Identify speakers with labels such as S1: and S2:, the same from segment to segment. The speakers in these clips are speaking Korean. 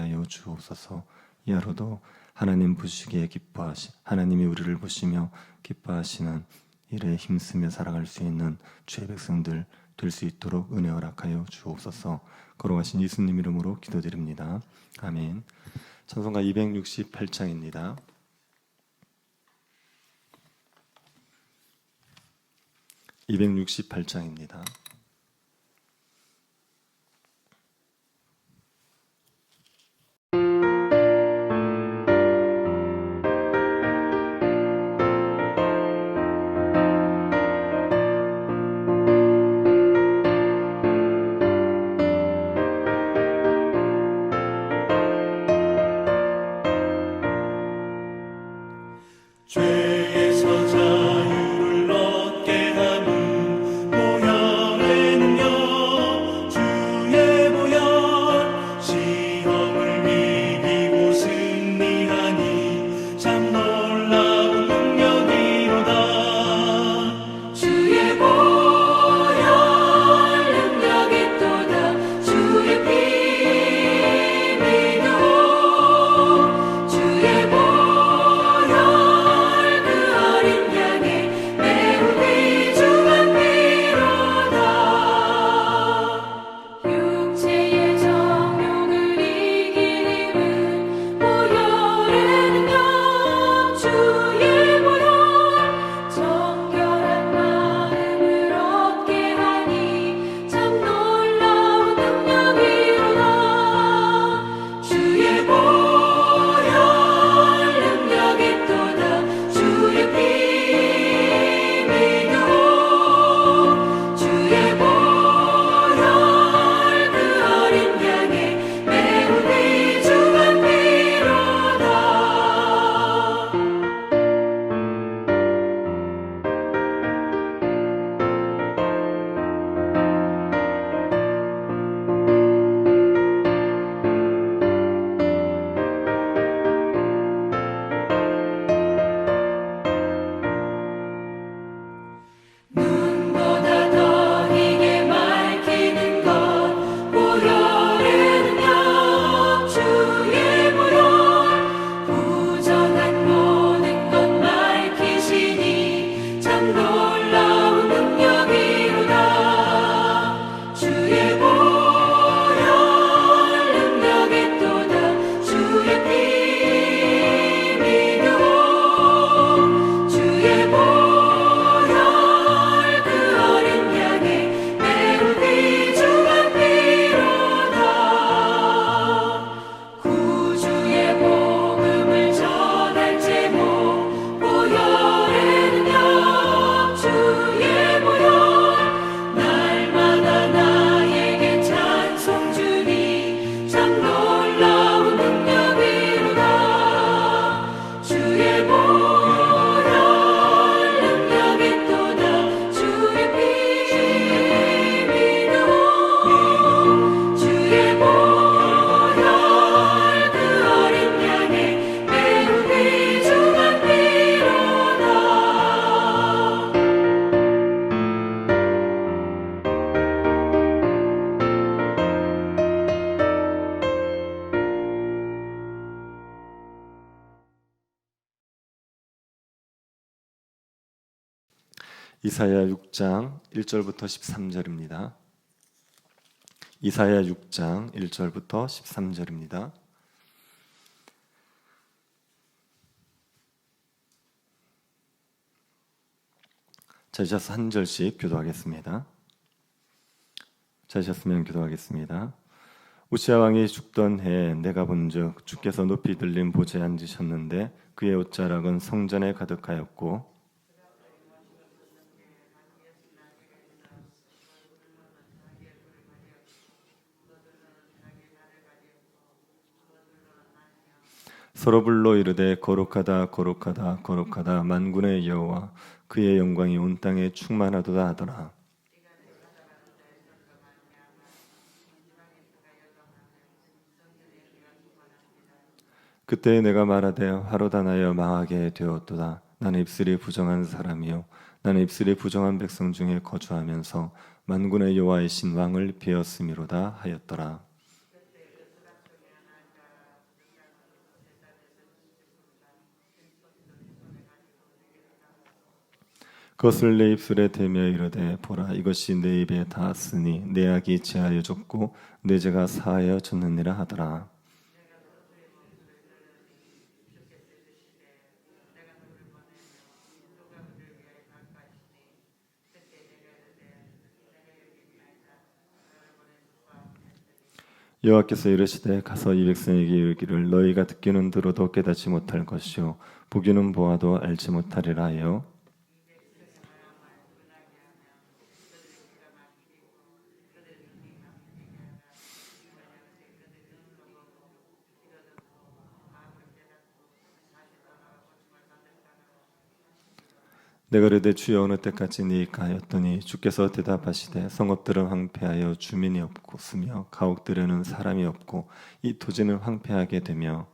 S1: 하여 주옵소서. 이하로도 하나님이 우리를 보시며 기뻐하시는 일에 힘쓰며 살아갈 수 있는 주의 백성들 될 수 있도록 은혜 허락하여 주옵소서. 걸어가신 예수님 이름으로 기도드립니다. 아멘. 찬송가 268장입니다. 268장입니다.
S2: 죄에서 자유를 얻게 하는 보혈의 능력, 주의 보혈. 시험을 이기고 승리하니 참 놀라운 능력이로다.
S3: 주의 보혈 능력이 또다. 주의 피 믿어. 주의 보혈
S1: 이사야 6장 1절부터 13절입니다. 이사야 6장 1절부터 13절입니다. 찾으셔서 한 절씩 교도하겠습니다. 찾으셨으면 교도하겠습니다. 우시야 왕이 죽던 해에 내가 본즉 주께서 높이 들린 보좌에 앉으셨는데 그의 옷자락은 성전에 가득하였고 서로 불러 이르되 거룩하다 거룩하다 거룩하다 만군의 여호와 그의 영광이 온 땅에 충만하도다 하더라. 그때 내가 말하되 화로다나여 망하게 되었도다. 나는 입술이 부정한 사람이요 나는 입술이 부정한 백성 중에 거주하면서 만군의 여호와이신 왕을 비었음이로다 하였더라. 그것을 내 입술에 대며 이르되 보라 이것이 내 입에 닿았으니 내 악이 지하여 졌고 내 죄가 사하여 졌느니라 하더라. 여호와께서 이르시되 가서 이 백성에게 이르기를 너희가 듣기는 들어도 깨닫지 못할 것이요 보기는 보아도 알지 못하리라 하여 내가 이르되 주여 어느 때까지니까 하였더니 주께서 대답하시되 성읍들은 황폐하여 주민이 없으며 가옥들에는 사람이 없고 이 토지는 황폐하게 되며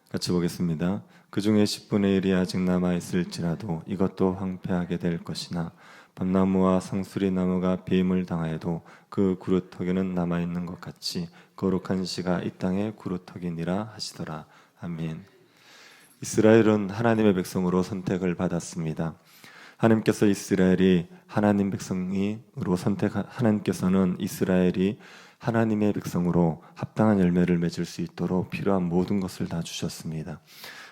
S1: 같이 보겠습니다. 그 중에 10분의 1이 아직 남아있을지라도 이것도 황폐하게 될 것이나 밤나무와 상수리나무가 배임을 당하여도 그 구루터기는 남아있는 것 같이 거룩한 씨가 이 땅의 구루터기니라 하시더라. 아멘. 이스라엘은 하나님의 백성으로 선택을 받았습니다. 하나님께서 이스라엘이 하나님 백성으로 하나님께서는 이스라엘이 하나님의 백성으로 합당한 열매를 맺을 수 있도록 필요한 모든 것을 다 주셨습니다.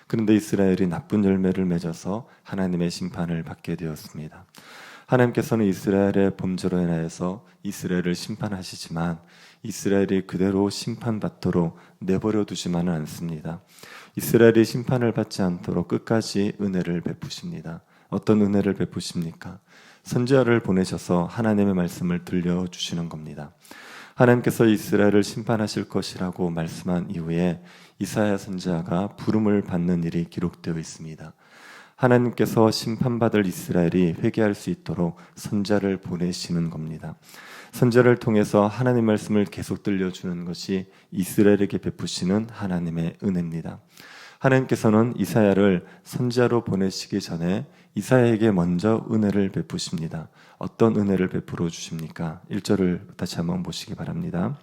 S1: 그런데 이스라엘이 나쁜 열매를 맺어서 하나님의 심판을 받게 되었습니다. 하나님께서는 이스라엘의 범죄로 인하여서 이스라엘을 심판하시지만 이스라엘이 그대로 심판받도록 내버려 두지만은 않습니다. 이스라엘이 심판을 받지 않도록 끝까지 은혜를 베푸십니다. 어떤 은혜를 베푸십니까? 선지자를 보내셔서 하나님의 말씀을 들려주시는 겁니다. 하나님께서 이스라엘을 심판하실 것이라고 말씀한 이후에 이사야 선지자가 부름을 받는 일이 기록되어 있습니다. 하나님께서 심판받을 이스라엘이 회개할 수 있도록 선지자를 보내시는 겁니다. 선지자를 통해서 하나님 말씀을 계속 들려주는 것이 이스라엘에게 베푸시는 하나님의 은혜입니다. 하나님께서는 이사야를 선지자로 보내시기 전에 이사야에게 먼저 은혜를 베푸십니다. 어떤 은혜를 베풀어 주십니까? 1절을 다시 한번 보시기 바랍니다.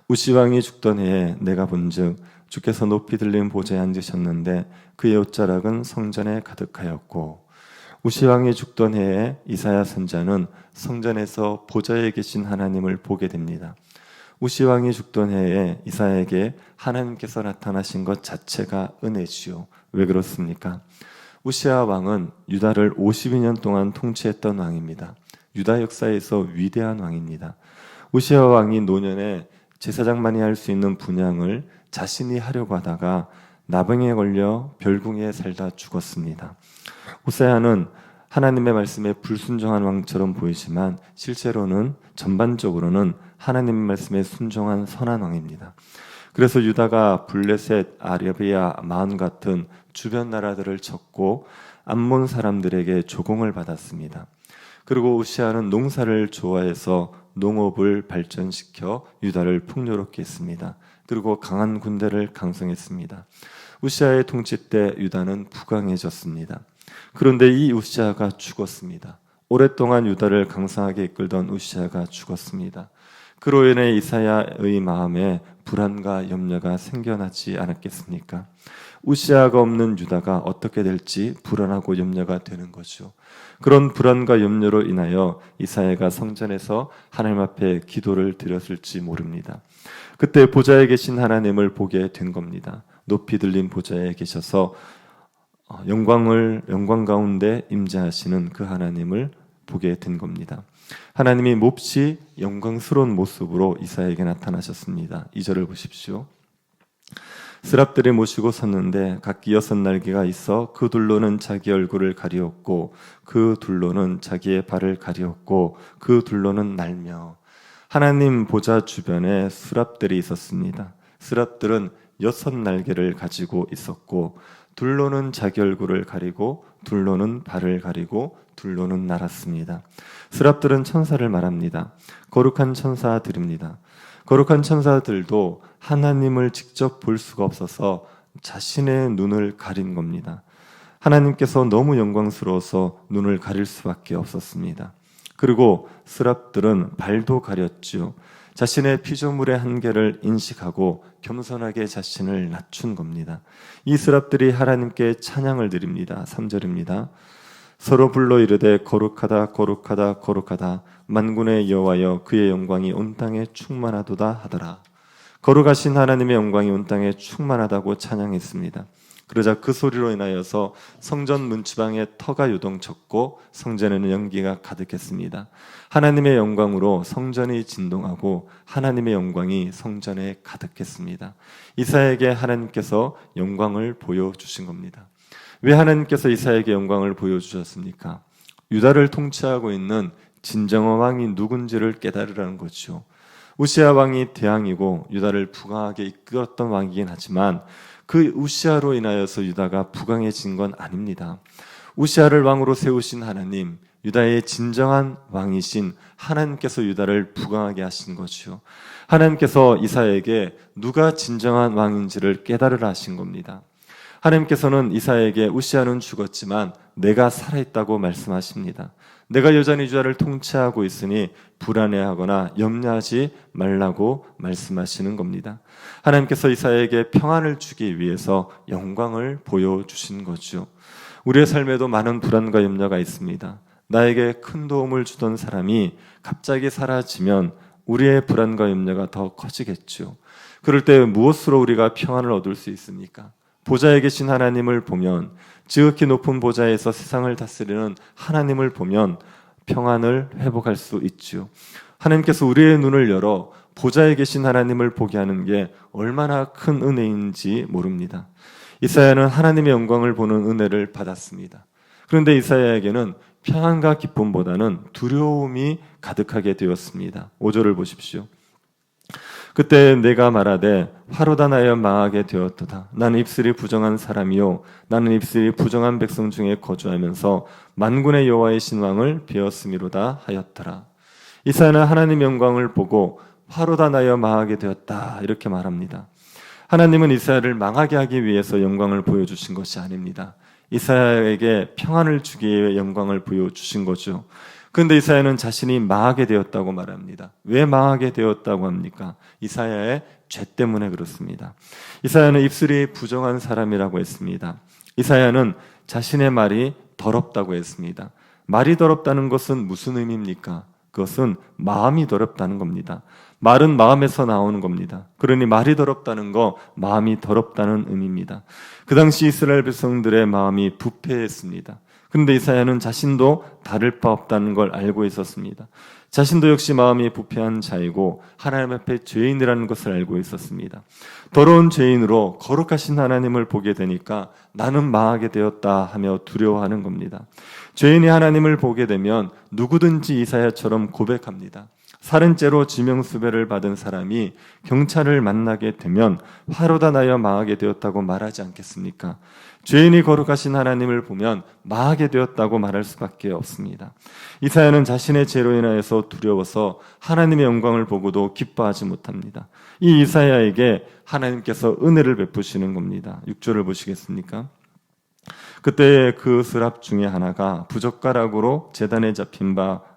S1: 우시왕이 죽던 해에 내가 본즉 주께서 높이 들린 보좌에 앉으셨는데 그의 옷자락은 성전에 가득하였고 우시왕이 죽던 해에 이사야 선지자는 성전에서 보좌에 계신 하나님을 보게 됩니다. 우시왕이 죽던 해에 이사야에게 하나님께서 나타나신 것 자체가 은혜지요. 왜 그렇습니까? 우시아 왕은 유다를 52년 동안 통치했던 왕입니다. 유다 역사에서 위대한 왕입니다. 우시아 왕이 노년에 제사장만이 할 수 있는 분향을 자신이 하려고 하다가 나병에 걸려 별궁에 살다 죽었습니다. 우시아는 하나님의 말씀에 불순종한 왕처럼 보이지만 실제로는 전반적으로는 하나님의 말씀에 순종한 선한 왕입니다. 그래서 유다가 블레셋, 아라비아, 마온 같은 주변 나라들을 쳤고 암몬 사람들에게 조공을 받았습니다. 그리고 우시아는 농사를 좋아해서 농업을 발전시켜 유다를 풍요롭게 했습니다. 그리고 강한 군대를 강성했습니다. 우시아의 통치 때 유다는 부강해졌습니다. 그런데 이 우시아가 죽었습니다. 오랫동안 유다를 강성하게 이끌던 우시아가 죽었습니다. 그로 인해 이사야의 마음에 불안과 염려가 생겨나지 않았겠습니까? 우시아가 없는 유다가 어떻게 될지 불안하고 염려가 되는 거죠. 그런 불안과 염려로 인하여 이사야가 성전에서 하나님 앞에 기도를 드렸을지 모릅니다. 그때 보좌에 계신 하나님을 보게 된 겁니다. 높이 들린 보좌에 계셔서 영광 가운데 임재하시는 그 하나님을 보게 된 겁니다. 하나님이 몹시 영광스러운 모습으로 이사야에게 나타나셨습니다. 2절을 보십시오. 스랍들이 모시고 섰는데 각기 6날개가 있어 그 둘로는 자기 얼굴을 가리었고 그 둘로는 자기의 발을 가리었고 그 둘로는 날며 하나님 보좌 주변에 스랍들이 있었습니다. 스랍들은 6날개를 가지고 있었고 둘로는 자기 얼굴을 가리고 둘로는 발을 가리고 둘로는 날았습니다. 스랍들은 천사를 말합니다. 거룩한 천사들입니다. 거룩한 천사들도 하나님을 직접 볼 수가 없어서 자신의 눈을 가린 겁니다. 하나님께서 너무 영광스러워서 눈을 가릴 수밖에 없었습니다. 그리고 스랍들은 발도 가렸죠. 자신의 피조물의 한계를 인식하고 겸손하게 자신을 낮춘 겁니다. 이 스랍들이 하나님께 찬양을 드립니다. 3절입니다. 서로 불러 이르되 거룩하다 거룩하다 거룩하다 만군의 여호와여 그의 영광이 온 땅에 충만하도다 하더라. 거룩하신 하나님의 영광이 온 땅에 충만하다고 찬양했습니다. 그러자 그 소리로 인하여서 성전 문지방에 터가 요동쳤고 성전에는 연기가 가득했습니다. 하나님의 영광으로 성전이 진동하고 하나님의 영광이 성전에 가득했습니다. 이사야에게 하나님께서 영광을 보여주신 겁니다. 왜 하나님께서 이사야에게 영광을 보여주셨습니까? 유다를 통치하고 있는 진정한 왕이 누군지를 깨달으라는 거죠. 우시아 왕이 대왕이고 유다를 부강하게 이끌었던 왕이긴 하지만 그 우시아로 인하여서 유다가 부강해진 건 아닙니다. 우시아를 왕으로 세우신 하나님, 유다의 진정한 왕이신 하나님께서 유다를 부강하게 하신 거죠. 하나님께서 이사야에게 누가 진정한 왕인지를 깨달으라 하신 겁니다. 하나님께서는 이사야에게 우시아는 죽었지만 내가 살아있다고 말씀하십니다. 내가 여전히 유다를 통치하고 있으니 불안해하거나 염려하지 말라고 말씀하시는 겁니다. 하나님께서 이사야에게 평안을 주기 위해서 영광을 보여주신 거죠. 우리의 삶에도 많은 불안과 염려가 있습니다. 나에게 큰 도움을 주던 사람이 갑자기 사라지면 우리의 불안과 염려가 더 커지겠죠. 그럴 때 무엇으로 우리가 평안을 얻을 수 있습니까? 보좌에 계신 하나님을 보면, 지극히 높은 보좌에서 세상을 다스리는 하나님을 보면 평안을 회복할 수 있죠. 하나님께서 우리의 눈을 열어 보좌에 계신 하나님을 보게 하는 게 얼마나 큰 은혜인지 모릅니다. 이사야는 하나님의 영광을 보는 은혜를 받았습니다. 그런데 이사야에게는 평안과 기쁨보다는 두려움이 가득하게 되었습니다. 5절을 보십시오. 그때 내가 말하되 화로다 나여 망하게 되었도다. 나는 입술이 부정한 사람이요 나는 입술이 부정한 백성 중에 거주하면서 만군의 여호와의 신왕을 베었음이로다 하였더라. 이사야는 하나님의 영광을 보고 화로다 나여 망하게 되었다 이렇게 말합니다. 하나님은 이사야를 망하게 하기 위해서 영광을 보여주신 것이 아닙니다. 이사야에게 평안을 주기 위해 영광을 보여주신 거죠. 그런데 이사야는 자신이 망하게 되었다고 말합니다. 왜 망하게 되었다고 합니까? 이사야의 죄 때문에 그렇습니다. 이사야는 입술이 부정한 사람이라고 했습니다. 이사야는 자신의 말이 더럽다고 했습니다. 말이 더럽다는 것은 무슨 의미입니까? 그것은 마음이 더럽다는 겁니다. 말은 마음에서 나오는 겁니다. 그러니 말이 더럽다는 거, 마음이 더럽다는 의미입니다. 그 당시 이스라엘 백성들의 마음이 부패했습니다. 그런데 이사야는 자신도 다를 바 없다는 걸 알고 있었습니다. 자신도 역시 마음이 부패한 자이고 하나님 앞에 죄인이라는 것을 알고 있었습니다. 더러운 죄인으로 거룩하신 하나님을 보게 되니까 나는 망하게 되었다 하며 두려워하는 겁니다. 죄인이 하나님을 보게 되면 누구든지 이사야처럼 고백합니다. 살인죄로 지명수배를 받은 사람이 경찰을 만나게 되면 화로다 나여 망하게 되었다고 말하지 않겠습니까? 죄인이 거룩하신 하나님을 보면 망하게 되었다고 말할 수밖에 없습니다. 이사야는 자신의 죄로 인하여서 두려워서 하나님의 영광을 보고도 기뻐하지 못합니다. 이 이사야에게 하나님께서 은혜를 베푸시는 겁니다. 6절을 보시겠습니까? 그때 그 스랍 중에 하나가 부젓가락으로 제단에 잡힌 바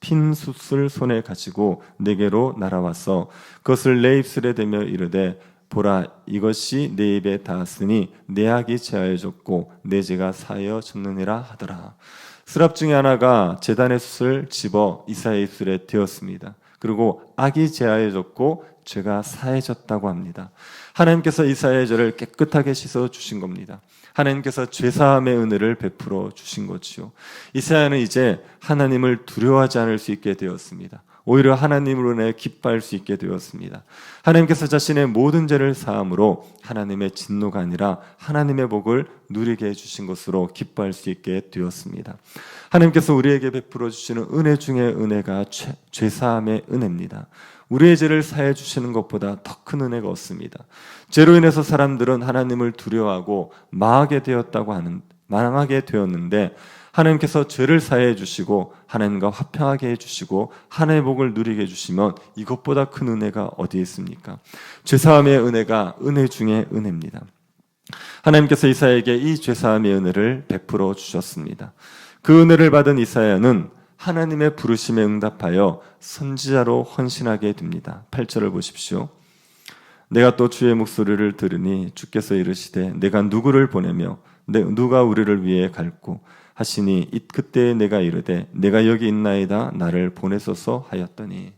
S1: 핀 숯을 손에 가지고 내게로 날아와서 그것을 내 입술에 대며 이르되 보라 이것이 내 입에 닿았으니 내 악이 제하여졌고 내 죄가 사하여졌느니라 하더라. 스랍 중에 하나가 제단의 숯을 집어 이사야의 입술에 대었습니다. 그리고 악이 제하여졌고 죄가 사해졌다고 합니다. 하나님께서 이사야의 죄를 깨끗하게 씻어 주신 겁니다. 하나님께서 죄사함의 은혜를 베풀어 주신 거지요. 이사야는 이제 하나님을 두려워하지 않을 수 있게 되었습니다. 오히려 하나님으로 인해 기뻐할 수 있게 되었습니다. 하나님께서 자신의 모든 죄를 사함으로 하나님의 진노가 아니라 하나님의 복을 누리게 해주신 것으로 기뻐할 수 있게 되었습니다. 하나님께서 우리에게 베풀어 주시는 은혜 중에 은혜가 죄사함의 은혜입니다. 우리의 죄를 사해 주시는 것보다 더 큰 은혜가 없습니다. 죄로 인해서 사람들은 하나님을 두려워하고 망하게 되었는데 하나님께서 죄를 사해 주시고 하나님과 화평하게 해주시고 하나님의 복을 누리게 해주시면 이것보다 큰 은혜가 어디 있습니까? 죄사함의 은혜가 은혜 중에 은혜입니다. 하나님께서 이사야에게 이 죄사함의 은혜를 베풀어 주셨습니다. 그 은혜를 받은 이사야는 하나님의 부르심에 응답하여 선지자로 헌신하게 됩니다. 8절을 보십시오. 내가 또 주의 목소리를 들으니 주께서 이르시되 내가 누구를 보내며 누가 우리를 위해 갈고 하시니 그때 내가 이르되 내가 여기 있나이다 나를 보내소서 하였더니,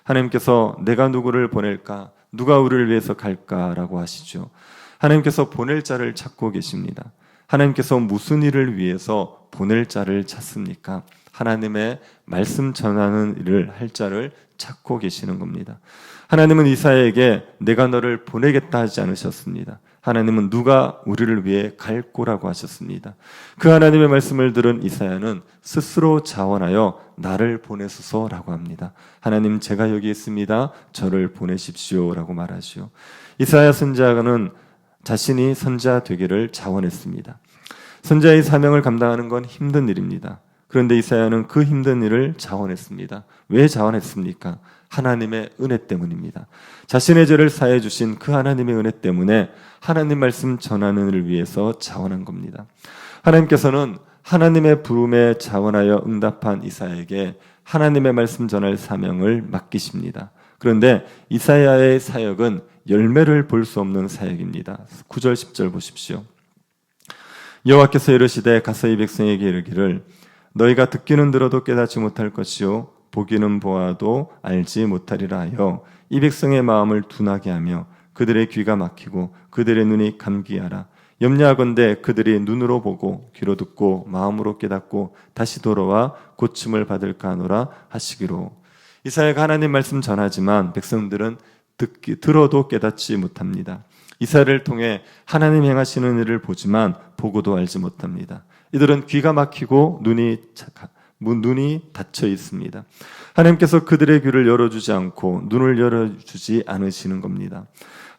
S1: 하나님께서 내가 누구를 보낼까, 누가 우리를 위해서 갈까라고 하시죠. 하나님께서 보낼 자를 찾고 계십니다. 하나님께서 무슨 일을 위해서 보낼 자를 찾습니까? 하나님의 말씀 전하는 일을 할 자를 찾고 계시는 겁니다. 하나님은 이사야에게 내가 너를 보내겠다 하지 않으셨습니다. 하나님은 누가 우리를 위해 갈고라고 하셨습니다. 그 하나님의 말씀을 들은 이사야는 스스로 자원하여 나를 보내소서라고 합니다. 하나님, 제가 여기 있습니다. 저를 보내십시오라고 말하시오. 이사야 선지자는 자신이 선지자 되기를 자원했습니다. 선지자의 사명을 감당하는 건 힘든 일입니다. 그런데 이사야는 그 힘든 일을 자원했습니다. 왜 자원했습니까? 하나님의 은혜 때문입니다. 자신의 죄를 사해 주신 그 하나님의 은혜 때문에 하나님 말씀 전하는 일을 위해서 자원한 겁니다. 하나님께서는 하나님의 부름에 자원하여 응답한 이사야에게 하나님의 말씀 전할 사명을 맡기십니다. 그런데 이사야의 사역은 열매를 볼 수 없는 사역입니다. 9절 10절 보십시오. 여호와께서 이르시되 가서 이 백성에게 이르기를 너희가 듣기는 들어도 깨닫지 못할 것이요 보기는 보아도 알지 못하리라 하여 이 백성의 마음을 둔하게 하며 그들의 귀가 막히고 그들의 눈이 감기하라. 염려하건대 그들이 눈으로 보고 귀로 듣고 마음으로 깨닫고 다시 돌아와 고침을 받을까 하노라 하시기로. 이사야가 하나님 말씀 전하지만 백성들은 들어도 깨닫지 못합니다. 이사야를 통해 하나님 행하시는 일을 보지만 보고도 알지 못합니다. 이들은 귀가 막히고 눈이 닫혀 있습니다. 하나님께서 그들의 귀를 열어주지 않고 눈을 열어주지 않으시는 겁니다.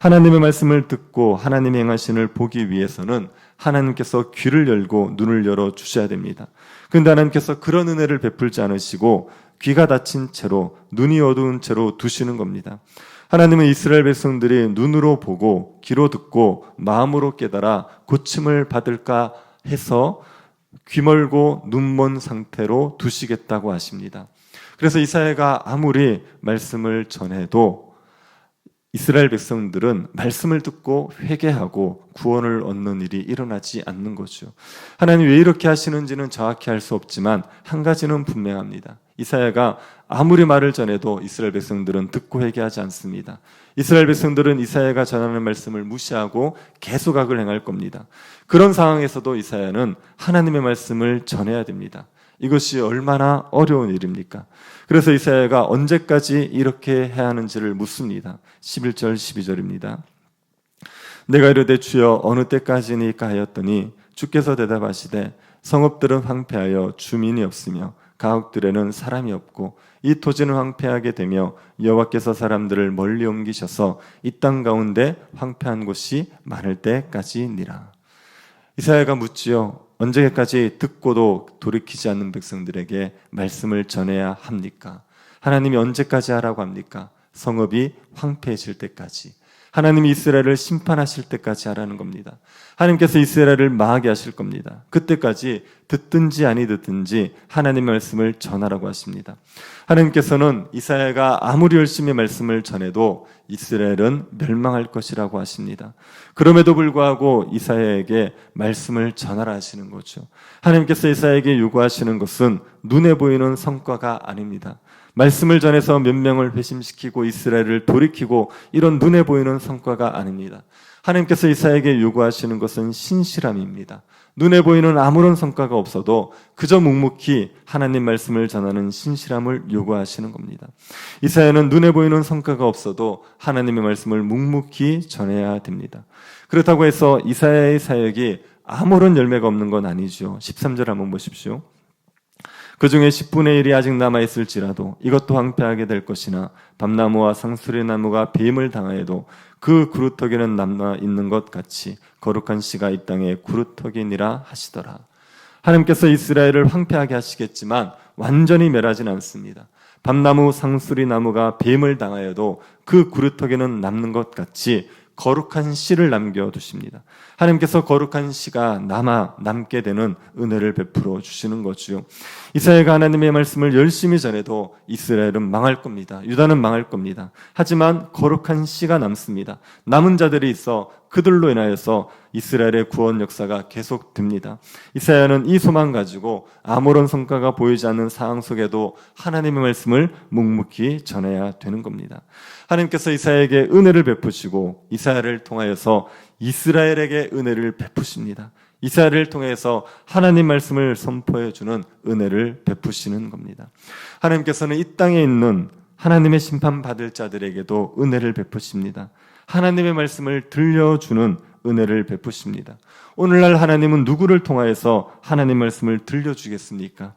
S1: 하나님의 말씀을 듣고 하나님 행하시는 일을 보기 위해서는 하나님께서 귀를 열고 눈을 열어주셔야 됩니다. 그런데 하나님께서 그런 은혜를 베풀지 않으시고 귀가 닫힌 채로 눈이 어두운 채로 두시는 겁니다. 하나님은 이스라엘 백성들이 눈으로 보고 귀로 듣고 마음으로 깨달아 고침을 받을까 해서 귀멀고 눈먼 상태로 두시겠다고 하십니다. 그래서 이사야가 아무리 말씀을 전해도 이스라엘 백성들은 말씀을 듣고 회개하고 구원을 얻는 일이 일어나지 않는 거죠. 하나님 왜 이렇게 하시는지는 정확히 알 수 없지만 한 가지는 분명합니다. 이사야가 아무리 말을 전해도 이스라엘 백성들은 듣고 회개하지 않습니다. 이스라엘 백성들은 이사야가 전하는 말씀을 무시하고 계속 악을 행할 겁니다. 그런 상황에서도 이사야는 하나님의 말씀을 전해야 됩니다. 이것이 얼마나 어려운 일입니까? 그래서 이사야가 언제까지 이렇게 해야 하는지를 묻습니다. 11절 12절입니다. 내가 이르되 주여 어느 때까지니까 하였더니 주께서 대답하시되 성읍들은 황폐하여 주민이 없으며 가옥들에는 사람이 없고 이 토지는 황폐하게 되며 여호와께서 사람들을 멀리 옮기셔서 이 땅 가운데 황폐한 곳이 많을 때까지니라. 이사야가 묻지요. 언제까지 듣고도 돌이키지 않는 백성들에게 말씀을 전해야 합니까? 하나님이 언제까지 하라고 합니까? 성읍이 황폐해질 때까지. 하나님이 이스라엘을 심판하실 때까지 하라는 겁니다. 하나님께서 이스라엘을 망하게 하실 겁니다. 그때까지 듣든지 아니 듣든지 하나님의 말씀을 전하라고 하십니다. 하나님께서는 이사야가 아무리 열심히 말씀을 전해도 이스라엘은 멸망할 것이라고 하십니다. 그럼에도 불구하고 이사야에게 말씀을 전하라 하시는 거죠. 하나님께서 이사야에게 요구하시는 것은 눈에 보이는 성과가 아닙니다. 말씀을 전해서 몇 명을 회심시키고 이스라엘을 돌이키고 이런 눈에 보이는 성과가 아닙니다. 하나님께서 이사야에게 요구하시는 것은 신실함입니다. 눈에 보이는 아무런 성과가 없어도 그저 묵묵히 하나님 말씀을 전하는 신실함을 요구하시는 겁니다. 이사야는 눈에 보이는 성과가 없어도 하나님의 말씀을 묵묵히 전해야 됩니다. 그렇다고 해서 이사야의 사역이 아무런 열매가 없는 건 아니죠. 13절 한번 보십시오. 그 중에 10분의 1이 아직 남아있을지라도 이것도 황폐하게 될 것이나 밤나무와 상수리나무가 뱀을 당하여도 그 구루터기는 남아있는 것 같이 거룩한 씨가 이 땅에 구루터기니라 하시더라. 하나님께서 이스라엘을 황폐하게 하시겠지만 완전히 멸하진 않습니다. 밤나무 상수리나무가 뱀을 당하여도 그 구루터기는 남는 것 같이 거룩한 씨를 남겨두십니다. 하나님께서 거룩한 씨가 남게 되는 은혜를 베풀어 주시는 거죠. 이사야가 하나님의 말씀을 열심히 전해도 이스라엘은 망할 겁니다. 유다는 망할 겁니다. 하지만 거룩한 씨가 남습니다. 남은 자들이 있어 그들로 인하여서 이스라엘의 구원 역사가 계속됩니다. 이사야는 이 소망 가지고 아무런 성과가 보이지 않는 상황 속에도 하나님의 말씀을 묵묵히 전해야 되는 겁니다. 하나님께서 이사야에게 은혜를 베푸시고 이사야를 통하여서 이스라엘에게 은혜를 베푸십니다. 이사야를 통해서 하나님 말씀을 선포해 주는 은혜를 베푸시는 겁니다. 하나님께서는 이 땅에 있는 하나님의 심판받을 자들에게도 은혜를 베푸십니다. 하나님의 말씀을 들려주는 은혜를 베푸십니다. 오늘날 하나님은 누구를 통하여서 하나님 말씀을 들려주겠습니까?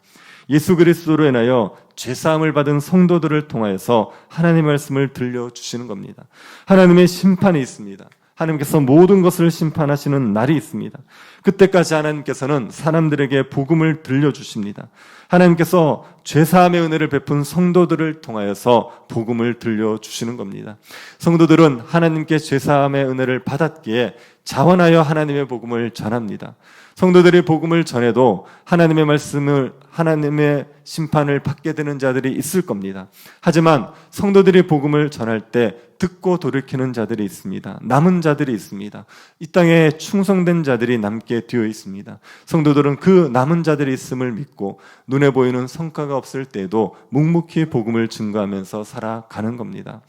S1: 예수 그리스도로 인하여 죄사함을 받은 성도들을 통하여서 하나님 말씀을 들려주시는 겁니다. 하나님의 심판이 있습니다. 하나님께서 모든 것을 심판하시는 날이 있습니다. 그때까지 하나님께서는 사람들에게 복음을 들려주십니다. 하나님께서 죄사함의 은혜를 베푼 성도들을 통하여서 복음을 들려주시는 겁니다. 성도들은 하나님께 죄사함의 은혜를 받았기에 자원하여 하나님의 복음을 전합니다. 성도들이 복음을 전해도 하나님의 말씀을, 하나님의 심판을 받게 되는 자들이 있을 겁니다. 하지만 성도들이 복음을 전할 때 듣고 돌이키는 자들이 있습니다. 남은 자들이 있습니다. 이 땅에 충성된 자들이 남게 되어 있습니다. 성도들은 그 남은 자들이 있음을 믿고 눈에 보이는 성과가 없을 때에도 묵묵히 복음을 증거하면서 살아가는 겁니다.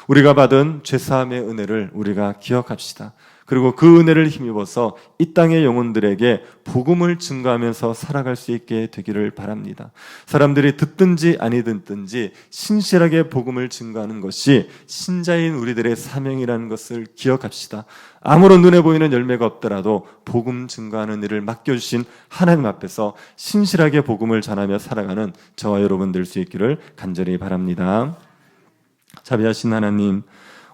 S1: 우리가 받은 죄사함의 은혜를 우리가 기억합시다. 그리고 그 은혜를 힘입어서 이 땅의 영혼들에게 복음을 증거하면서 살아갈 수 있게 되기를 바랍니다. 사람들이 듣든지 아니 듣든지 신실하게 복음을 증거하는 것이 신자인 우리들의 사명이라는 것을 기억합시다. 아무런 눈에 보이는 열매가 없더라도 복음 증거하는 일을 맡겨주신 하나님 앞에서 신실하게 복음을 전하며 살아가는 저와 여러분 될 수 있기를 간절히 바랍니다. 자비하신 하나님,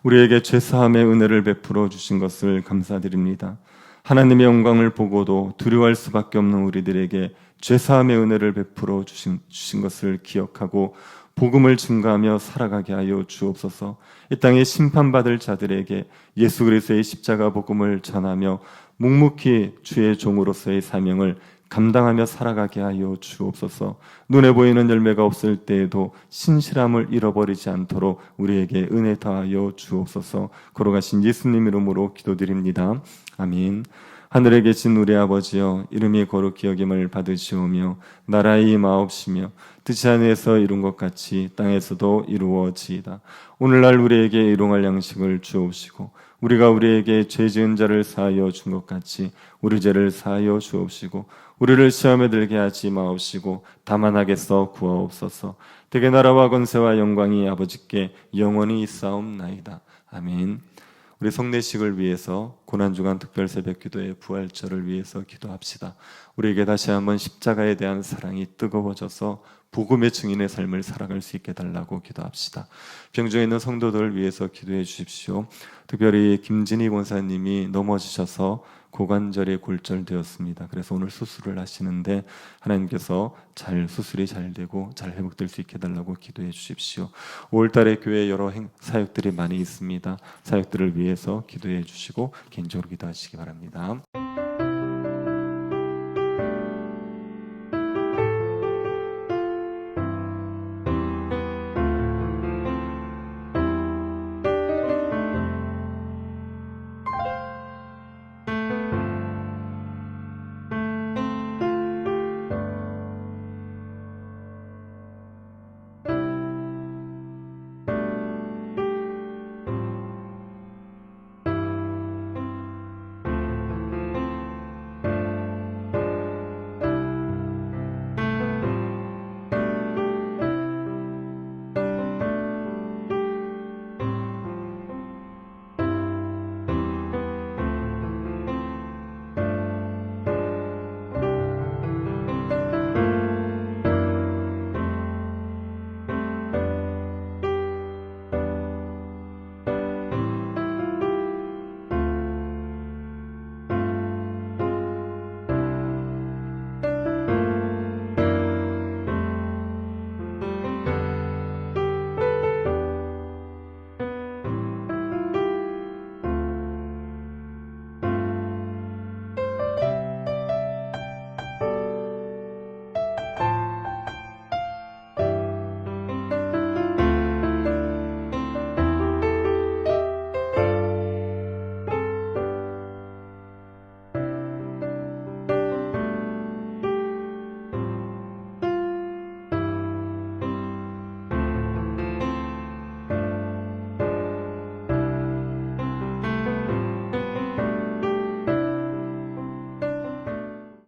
S1: 우리에게 죄사함의 은혜를 베풀어 주신 것을 감사드립니다. 하나님의 영광을 보고도 두려워할 수밖에 없는 우리들에게 죄사함의 은혜를 베풀어 주신 것을 기억하고 복음을 증거하며 살아가게 하여 주옵소서. 이 땅에 심판받을 자들에게 예수 그리스도의 십자가 복음을 전하며 묵묵히 주의 종으로서의 사명을 감당하며 살아가게 하여 주옵소서. 눈에 보이는 열매가 없을 때에도 신실함을 잃어버리지 않도록 우리에게 은혜 더하여 주옵소서. 걸어가신 예수님 이름으로 기도드립니다. 아멘. 하늘에 계신 우리 아버지여, 이름이 거룩히 여김을 받으시오며 나라의 임하옵시며 뜻이 하늘에서 이룬 것 같이 땅에서도 이루어지이다. 오늘날 우리에게 일용할 양식을 주옵시고 우리가 우리에게 죄 지은 자를 사하여 준 것 같이 우리 죄를 사하여 주옵시고 우리를 시험에 들게 하지 마옵시고 다만 악에서 구하옵소서. 대개 나라와 권세와 영광이 아버지께 영원히 있사옵나이다. 아멘. 우리 성례식을 위해서 고난주간 특별 새벽기도의 부활절을 위해서 기도합시다. 우리에게 다시 한번 십자가에 대한 사랑이 뜨거워져서 복음의 증인의 삶을 살아갈 수 있게 달라고 기도합시다. 병중에 있는 성도들을 위해서 기도해 주십시오. 특별히 김진희 권사님이 넘어지셔서 고관절이 골절되었습니다. 그래서 오늘 수술을 하시는데 하나님께서 수술이 잘 되고 잘 회복될 수 있게 해달라고 기도해 주십시오. 5월달에 교회에 여러 사역들이 많이 있습니다. 사역들을 위해서 기도해 주시고 개인적으로 기도하시기 바랍니다.